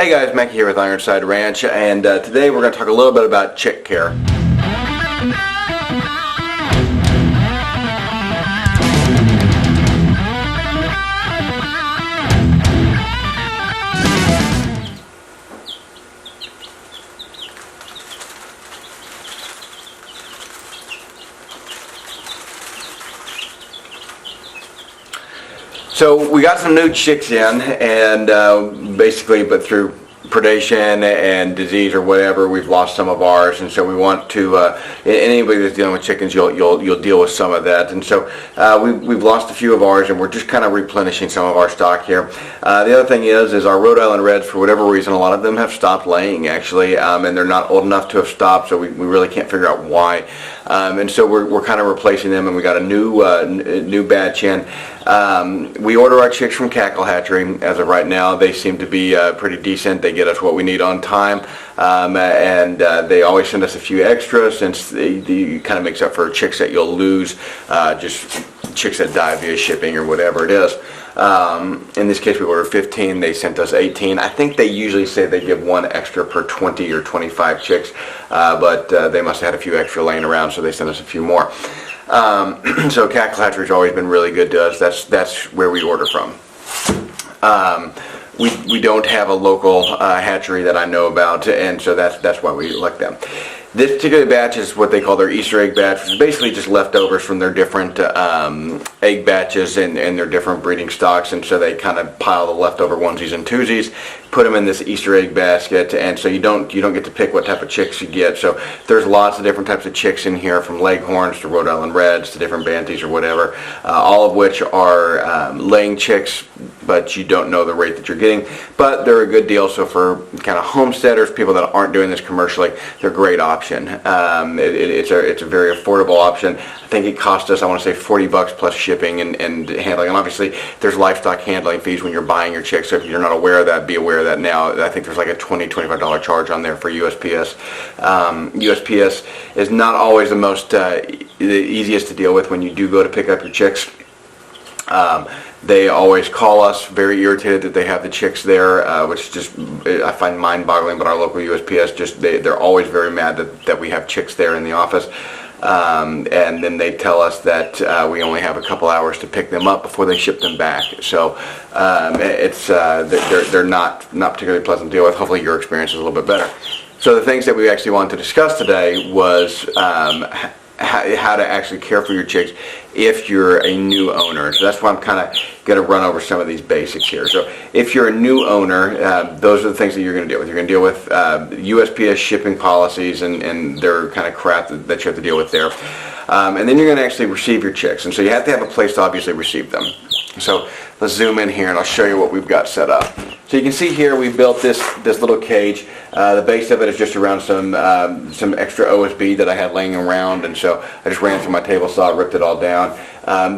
Hey guys, Mackay here with Ironside Ranch, and today we're going to talk a little bit about chick care. So we got some new chicks in, and basically, but through predation and disease or whatever, we've lost some of ours, and so we want to. Anybody that's dealing with chickens, you'll deal with some of that, and so we've lost a few of ours, and we're just kind of replenishing some of our stock here. The other thing is our Rhode Island Reds, for whatever reason, a lot of them have stopped laying actually, and they're not old enough to have stopped, so we really can't figure out why. And so we're kind of replacing them, and we got a new batch in. We order our chicks from Cackle Hatchery. As of right now, they seem to be pretty decent. They get us what we need on time, and they always send us a few extras, since they kind of makes up for chicks that you'll lose, just chicks that die via shipping or whatever it is. In this case, we ordered 15. They sent us 18. I think they usually say they give one extra per 20 or 25 chicks, but they must have had a few extra laying around, so they sent us a few more. So Cackle Hatchery's always been really good to us. That's where we order from. We don't have a local hatchery that I know about, and so that's why we elect them. This particular batch is what they call their Easter egg batch, which is basically just leftovers from their different egg batches and their different breeding stocks, and so they kind of pile the leftover onesies and twosies, put them in this Easter egg basket, and so you don't get to pick what type of chicks you get. So there's lots of different types of chicks in here, from Leghorns to Rhode Island Reds to different Banties or whatever, all of which are laying chicks, but you don't know the rate that you're getting. But they're a good deal, so for kind of homesteaders, people that aren't doing this commercially, they're a great option. It's a very affordable option. I think it cost us, I want to say, $40 plus shipping and handling. And obviously, there's livestock handling fees when you're buying your chicks, so if you're not aware of that, be aware of that now. I think there's like a $25 charge on there for USPS. USPS is not always the easiest to deal with when you do go to pick up your chicks. They always call us very irritated that they have the chicks there, which just I find mind-boggling. But our local USPS they're always very mad that we have chicks there in the office, and then they tell us that we only have a couple hours to pick them up before they ship them back. So they're not particularly pleasant to deal with. Hopefully your experience is a little bit better. So the things that we actually wanted to discuss today was how to actually care for your chicks if you're a new owner. So that's why I'm kind of going to run over some of these basics here. So if you're a new owner, those are the things that you're going to deal with. You're going to deal with USPS shipping policies and their kind of crap that you have to deal with there. And then you're going to actually receive your chicks. And so you have to have a place to obviously receive them. So let's zoom in here and I'll show you what we've got set up. So you can see here we built this little cage. The base of it is just around some extra OSB that I had laying around, and so I just ran through my table saw, ripped it all down.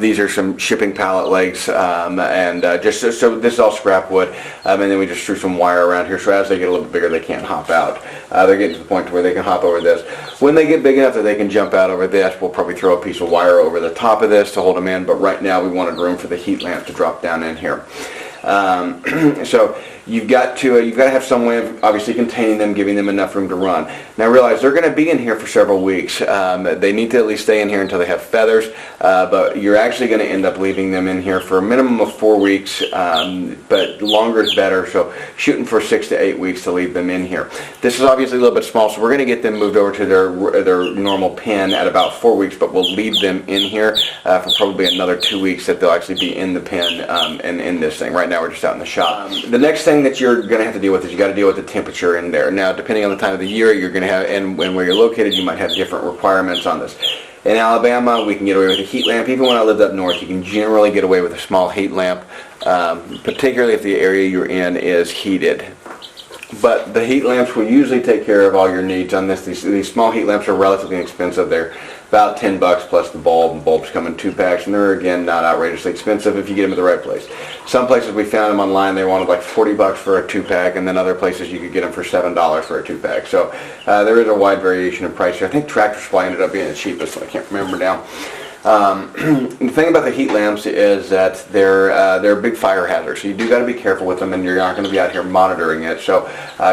These are some shipping pallet legs, and just so this is all scrap wood, and then we just threw some wire around here, so as they get a little bit bigger they can't hop out. They're getting to the point where they can hop over this. When they get big enough that they can jump out over this, we'll probably throw a piece of wire over the top of this to hold them in, but right now we wanted room for the heat lamp to drop down in here. So you've got to have some way of obviously containing them, giving them enough room to run. Now realize they're going to be in here for several weeks. They need to at least stay in here until they have feathers, but you're actually going to end up leaving them in here for a minimum of 4 weeks, but longer is better, so shooting for 6 to 8 weeks to leave them in here. This is obviously a little bit small, so we're going to get them moved over to their normal pen at about 4 weeks, but we'll leave them in here for probably another 2 weeks that they'll actually be in the pen and in this thing. Right now we're just out in the shop. The next thing that you're going to have to deal with is you got to deal with the temperature in there. Now, depending on the time of the year, you're going to have, and where you're located, you might have different requirements on this. In Alabama, we can get away with a heat lamp. Even when I lived up north, you can generally get away with a small heat lamp, particularly if the area you're in is heated. But the heat lamps will usually take care of all your needs on this. These small heat lamps are relatively inexpensive. They're about $10 plus the bulb, and bulbs come in 2 packs, and they're again not outrageously expensive if you get them at the right place. Some places we found them online, they wanted like $40 for a 2-pack, and then other places you could get them for $7 for a 2-pack. So there is a wide variation in price here. I think Tractor Supply ended up being the cheapest, I can't remember now. The thing about the heat lamps is that they're a big fire hazard, so you do got to be careful with them, and you're not going to be out here monitoring it. So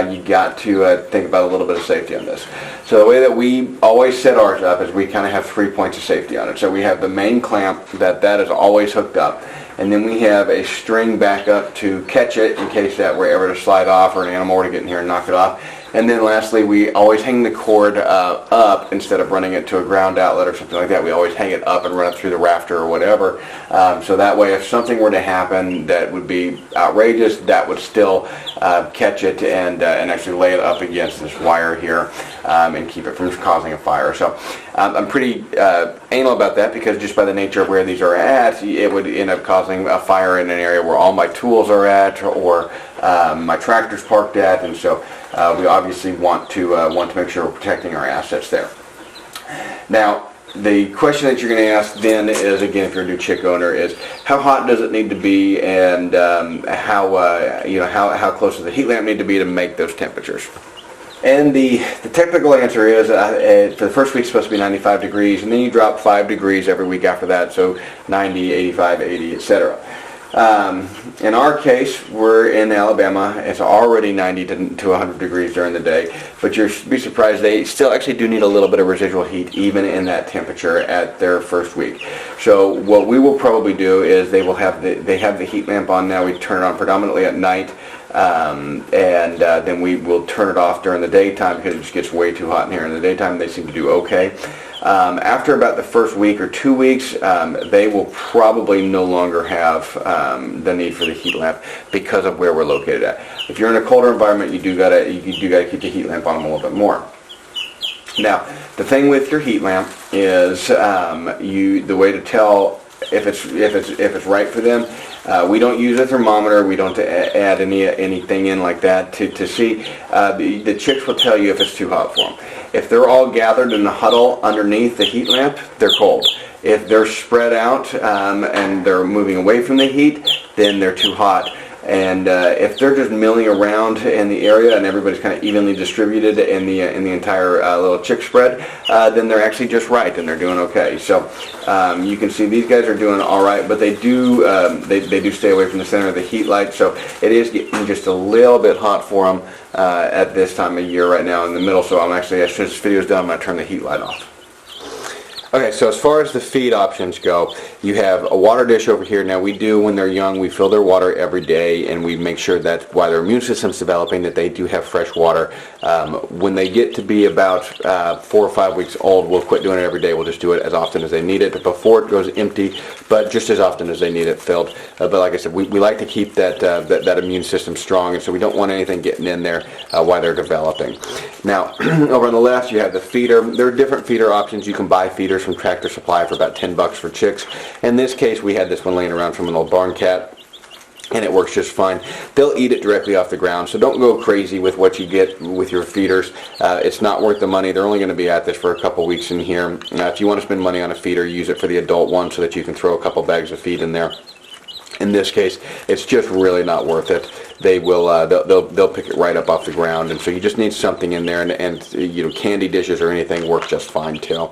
you got to think about a little bit of safety on this. So the way that we always set ours up is we kind of have 3 points of safety on it. So we have the main clamp that is always hooked up, and then we have a string back up to catch it in case that were ever to slide off or an animal were to get in here and knock it off. And then lastly, we always hang the cord up instead of running it to a ground outlet or something like that. We always hang it up and run it through the rafter or whatever. So that way, if something were to happen that would be outrageous, that would still catch it and actually lay it up against this wire here and keep it from causing a fire. So I'm pretty anal about that, because just by the nature of where these are at, it would end up causing a fire in an area where all my tools are at, or my tractor's parked at, and so we obviously want to make sure we're protecting our assets there. Now, the question that you're going to ask then is, again, if you're a new chick owner, is how hot does it need to be, and how close does the heat lamp need to be to make those temperatures? And the technical answer is for the first week it's supposed to be 95 degrees, and then you drop 5 degrees every week after that, so 90, 85, 80, etc. In our case, we're in Alabama. It's already 90 to 100 degrees during the day, but you'll be surprised they still actually do need a little bit of residual heat even in that temperature at their first week. So what we will probably do is they have the heat lamp on now. We turn it on predominantly at night, and then we will turn it off during the daytime because it just gets way too hot in here in the daytime. They seem to do okay. After about the first week or 2 weeks, they will probably no longer have the need for the heat lamp because of where we're located at. If you're in a colder environment, you do gotta keep the heat lamp on them a little bit more. Now, the thing with your heat lamp is the way to tell if it's right for them. We don't use a thermometer. We don't add anything in like that to see. The chicks will tell you if it's too hot for them. If they're all gathered in a huddle underneath the heat lamp, they're cold. If they're spread out and they're moving away from the heat, then they're too hot. And if they're just milling around in the area and everybody's kind of evenly distributed in the entire little chick spread, then they're actually just right and they're doing okay. So you can see these guys are doing all right, but they do stay away from the center of the heat light. So it is getting just a little bit hot for them at this time of year right now in the middle. So I'm actually, as soon as this video is done, I'm going to turn the heat light off. Okay, so as far as the feed options go, you have a water dish over here. Now we do, when they're young, we fill their water every day, and we make sure that while their immune system's developing, that they do have fresh water. When they get to be about 4 or 5 weeks old, we'll quit doing it every day. We'll just do it as often as they need it before it goes empty, but just as often as they need it filled. But like I said, we like to keep that immune system strong, and so we don't want anything getting in there while they're developing. Now, over on the left, you have the feeder. There are different feeder options. You can buy feeders from Tractor Supply for about $10 for chicks. In this case, we had this one laying around from an old barn cat, and it works just fine. They'll eat it directly off the ground, so don't go crazy with what you get with your feeders. It's not worth the money. They're only going to be at this for a couple weeks in here. If you want to spend money on a feeder, use it for the adult one so that you can throw a couple bags of feed in there. In this case, it's just really not worth it. They will they'll pick it right up off the ground, and so you just need something in there, and you know, candy dishes or anything work just fine too.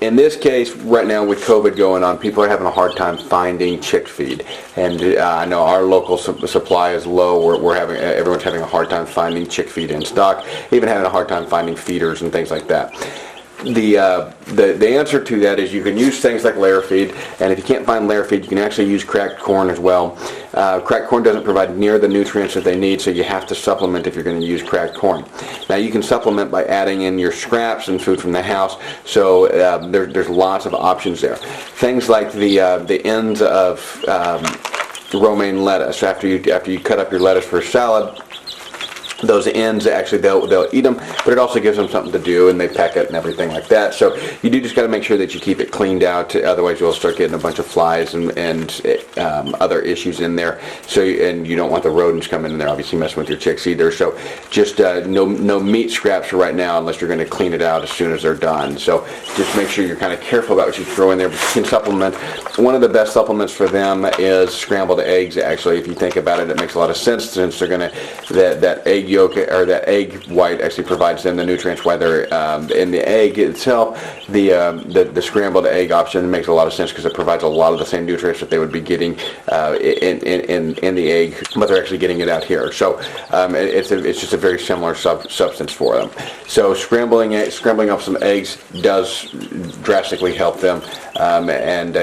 In this case, right now with COVID going on, people are having a hard time finding chick feed, and I know our local supply is low. Everyone's having a hard time finding chick feed in stock, even having a hard time finding feeders and things like that. The answer to that is you can use things like layer feed, and if you can't find layer feed, you can actually use cracked corn as well. Cracked corn doesn't provide near the nutrients that they need, so you have to supplement if you're going to use cracked corn. Now you can supplement by adding in your scraps and food from the house, so there's lots of options there. Things like the ends of romaine lettuce. After you cut up your lettuce for salad, those ends, actually they'll eat them, but it also gives them something to do, and they peck it and everything like that. So you do just got to make sure that you keep it cleaned out, otherwise you'll start getting a bunch of flies and other issues in there. So and you don't want the rodents coming in there, obviously messing with your chicks either. So just no meat scraps for right now, unless you're going to clean it out as soon as they're done. So just make sure you're kind of careful about what you throw in there. But you can supplement. One of the best supplements for them is scrambled eggs. Actually, if you think about it, it makes a lot of sense, since they're going to that egg egg yolk or that egg white actually provides them the nutrients. Whether in the egg itself, the scrambled egg option makes a lot of sense because it provides a lot of the same nutrients that they would be getting in the egg, but they're actually getting it out here. So it's just a very similar substance for them. So scrambling up some eggs does drastically help them and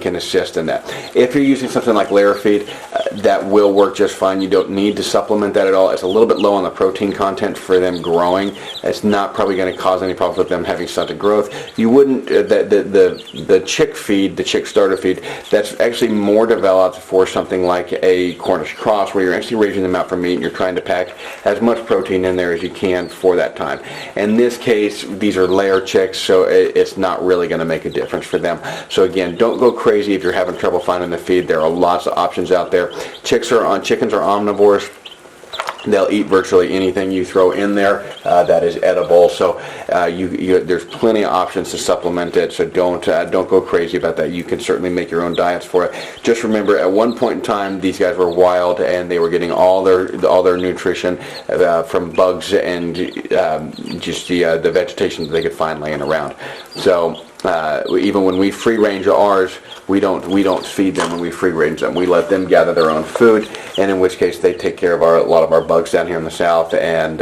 can assist in that. If you're using something like layer feed, that will work just fine. You don't need to supplement that at all. It's a little bit low on the protein content for them growing. It's not probably going to cause any problems with them having stunted growth. You wouldn't, the chick feed, the chick starter feed, that's actually more developed for something like a Cornish cross, where you're actually raising them out for meat and you're trying to pack as much protein in there as you can for that time. In this case, these are layer chicks, so it's not really going to make a difference for them. So again, don't go crazy if you're having trouble finding the feed. There are lots of options out there. Chickens are omnivores. They'll eat virtually anything you throw in there that is edible. So there's plenty of options to supplement it. So don't go crazy about that. You can certainly make your own diets for it. Just remember, at one point in time, these guys were wild and they were getting all their nutrition from bugs and just the vegetation that they could find laying around. So even when we free range ours, we don't feed them when we free range them. We let them gather their own food, and in which case they take care of a lot of our bugs down here in the south, and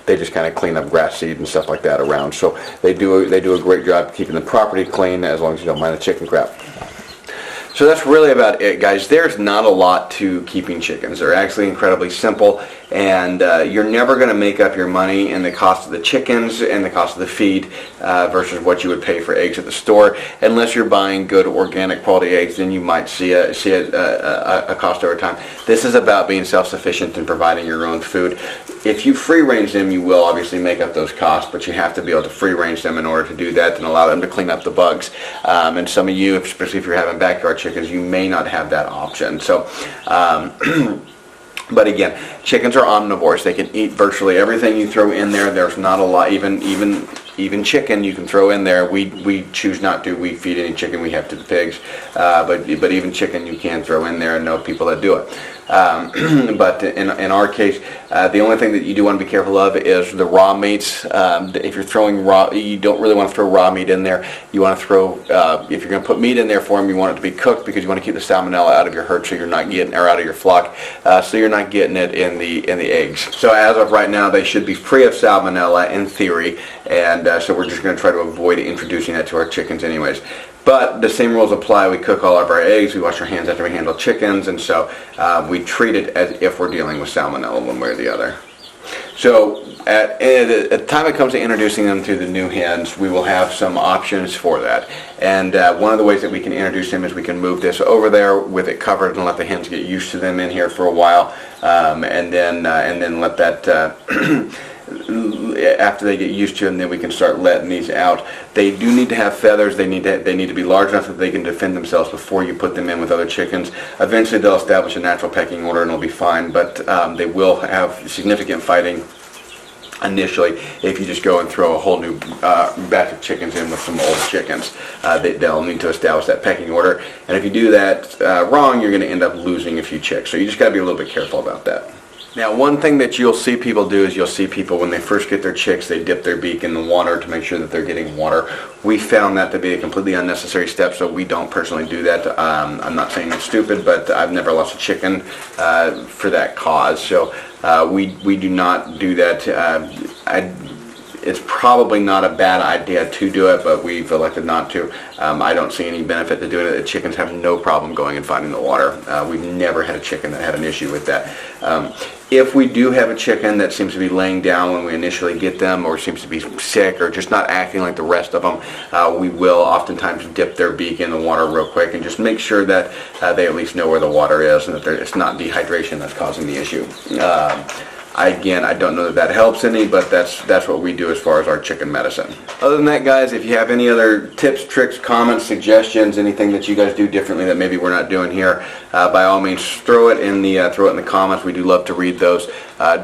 they just kind of clean up grass seed and stuff like that around. So they do a great job keeping the property clean, as long as you don't mind the chicken crap. So that's really about it, guys. There's not a lot to keeping chickens. They're actually incredibly simple, and you're never going to make up your money in the cost of the chickens and the cost of the feed versus what you would pay for eggs at the store. Unless you're buying good organic quality eggs, then you might see a cost over time. This is about being self-sufficient and providing your own food. If you free range them, you will obviously make up those costs, but you have to be able to free range them in order to do that and allow them to clean up the bugs. And some of you, especially if you're having backyard chickens, you may not have that option. So but again, chickens are omnivores. They can eat virtually everything you throw in there. There's not a lot, even chicken you can throw in there. We choose not to. We feed any chicken we have to the pigs, but even chicken you can throw in there, and know people that do it. But in our case, the only thing that you do want to be careful of is the raw meats. If you're throwing raw, you don't really want to throw raw meat in there. You want to throw, if you're going to put meat in there for them, you want it to be cooked, because you want to keep the salmonella out of your herd, so you're not getting, or out of your flock, so you're not getting it in the eggs. So as of right now, they should be free of salmonella in theory, and so we're just going to try to avoid introducing that to our chickens anyways. But the same rules apply. We cook all of our eggs, we wash our hands after we handle chickens, and so we treat it as if we're dealing with salmonella one way or the other. So at the time it comes to introducing them to the new hens, we will have some options for that. And one of the ways that we can introduce them is we can move this over there with it covered and let the hens get used to them in here for a while, and then let that after they get used to them, then we can start letting these out. They do need to have feathers. They need to be large enough that they can defend themselves before you put them in with other chickens. Eventually they'll establish a natural pecking order and it'll be fine, but they will have significant fighting initially if you just go and throw a whole new batch of chickens in with some old chickens. They'll need to establish that pecking order, and if you do that wrong, you're going to end up losing a few chicks. So you just got to be a little bit careful about that. Now, one thing that you'll see people do is you'll see people, when they first get their chicks, they dip their beak in the water to make sure that they're getting water. We found that to be a completely unnecessary step, so we don't personally do that. I'm not saying it's stupid, but I've never lost a chicken for that cause. So we do not do that. It's probably not a bad idea to do it, but we've elected not to. I don't see any benefit to doing it. The chickens have no problem going and finding the water. We've never had a chicken that had an issue with that. If we do have a chicken that seems to be laying down when we initially get them, or seems to be sick, or just not acting like the rest of them, we will oftentimes dip their beak in the water real quick and just make sure that they at least know where the water is and that it's not dehydration that's causing the issue. Again, I don't know that helps any, but that's what we do as far as our chicken medicine. Other than that, guys, if you have any other tips, tricks, comments, suggestions, anything that you guys do differently that maybe we're not doing here, by all means, throw it in the comments. We do love to read those.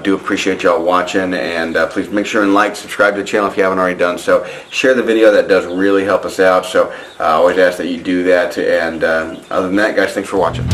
Do appreciate y'all watching, and please make sure and subscribe to the channel if you haven't already done so. Share the video. That does really help us out, so I always ask that you do that. And other than that, guys, thanks for watching.